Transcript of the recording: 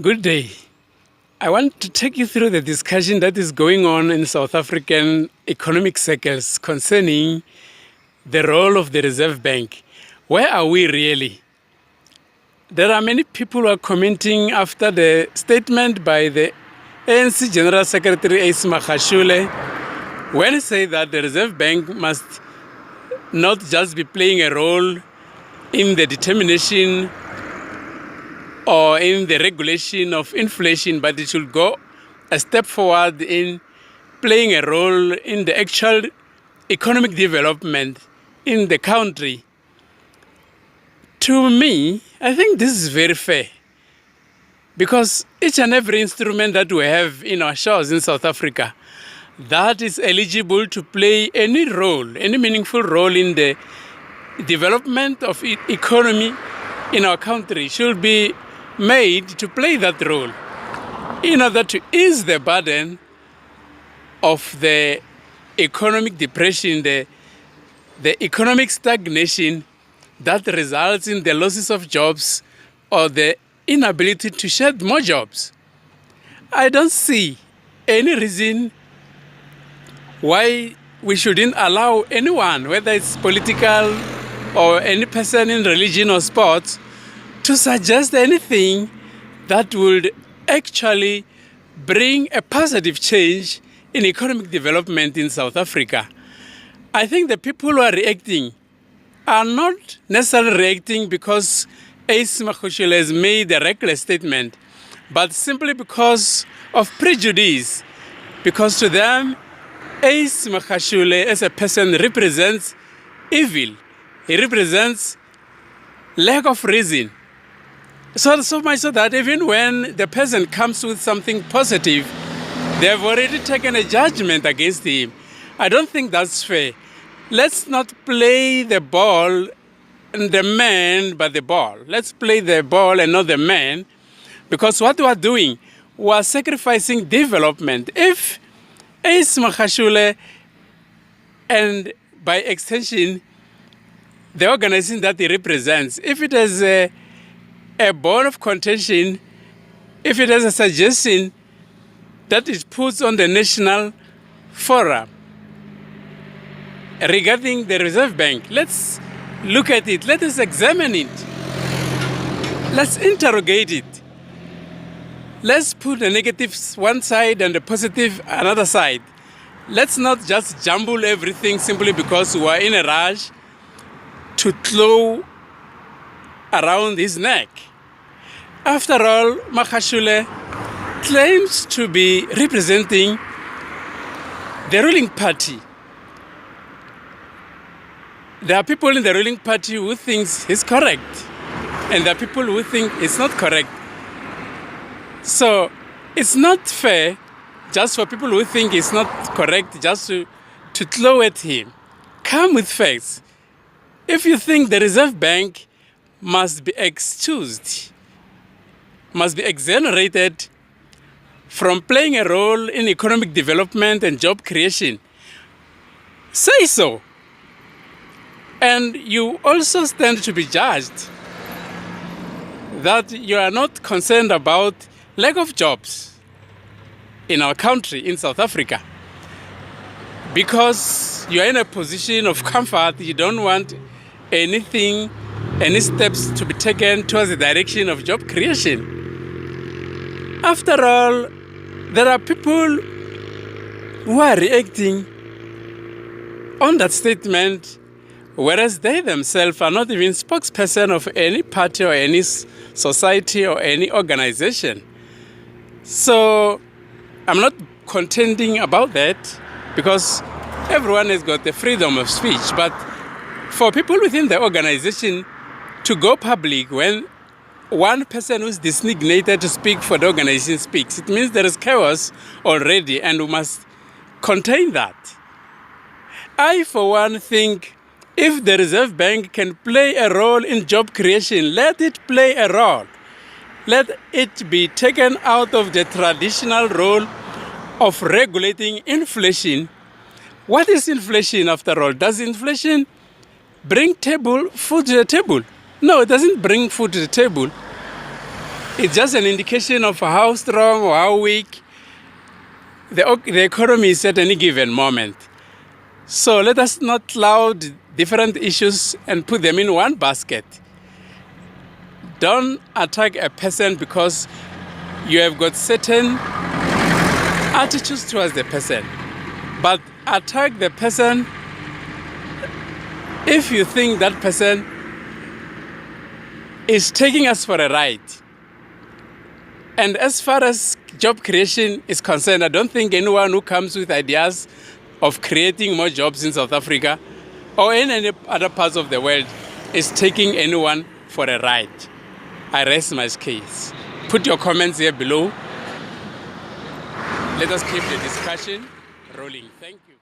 Good day. I want to take you through the discussion that is going on in South African economic circles concerning the role of the Reserve Bank. Where are we really? There are many people who are commenting after the statement by the ANC General Secretary Ace Magashule when he said that the Reserve Bank must not just be playing a role in the determination or in the regulation of inflation, but it should go a step forward in playing a role in the actual economic development in the country. To me, I think this is very fair, because each and every instrument that we have in our shores in South Africa that is eligible to play any role, any meaningful role in the development of economy in our country should be made to play that role in order to ease the burden of the economic depression, the economic stagnation that results in the losses of jobs or the inability to shed more jobs. I don't see any reason why we shouldn't allow anyone, whether it's political or any person in religion or sports, to suggest anything that would actually bring a positive change in economic development in South Africa. I think the people who are reacting are not necessarily reacting because Ace Magashule has made a reckless statement, but simply because of prejudice. Because to them, Ace Magashule as a person represents evil. He represents lack of reason. So much so that even when the person comes with something positive, they have already taken a judgment against him. I don't think that's fair. Let's not play the ball and the man, but the ball. Let's play the ball and not the man, because what we are doing, we are sacrificing development. If Ace Magashule and by extension the organization that he represents, if it has a bone of contention, if it has a suggestion that it puts on the national forum regarding the Reserve Bank, let's look at it, let us examine it, let's interrogate it. Let's put the negatives one side and the positive another side. Let's not just jumble everything simply because we are in a rush to throw around his neck. After all, Magashule claims to be representing the ruling party. There are people in the ruling party who think he's correct, and there are people who think it's not correct. So it's not fair just for people who think it's not correct just to throw at him. Come with facts. If you think the Reserve Bank must be excused, must be exonerated from playing a role in economic development and job creation, say so. And you also stand to be judged that you are not concerned about lack of jobs in our country, in South Africa. Because you are in a position of comfort, you don't want anything, any steps to be taken towards the direction of job creation. After all, there are people who are reacting on that statement, whereas they themselves are not even spokesperson of any party or any society or any organization. So I'm not contending about that, because everyone has got the freedom of speech. But for people within the organization to go public when one person who's designated to speak for the organization speaks, it means there is chaos already, and we must contain that. I, for one, think if the Reserve Bank can play a role in job creation, let it play a role. Let it be taken out of the traditional role of regulating inflation. What is inflation after all? Does inflation bring food to the table? No, it doesn't bring food to the table. It's just an indication of how strong or how weak the economy is at any given moment. So let us not cloud different issues and put them in one basket. Don't attack a person because you have got certain attitudes towards the person, but attack the person if you think that person is taking us for a ride. And as far as job creation is concerned, I don't think anyone who comes with ideas of creating more jobs in South Africa or in any other parts of the world is taking anyone for a ride. I rest my case. Put your comments here below. Let us keep the discussion rolling. Thank you.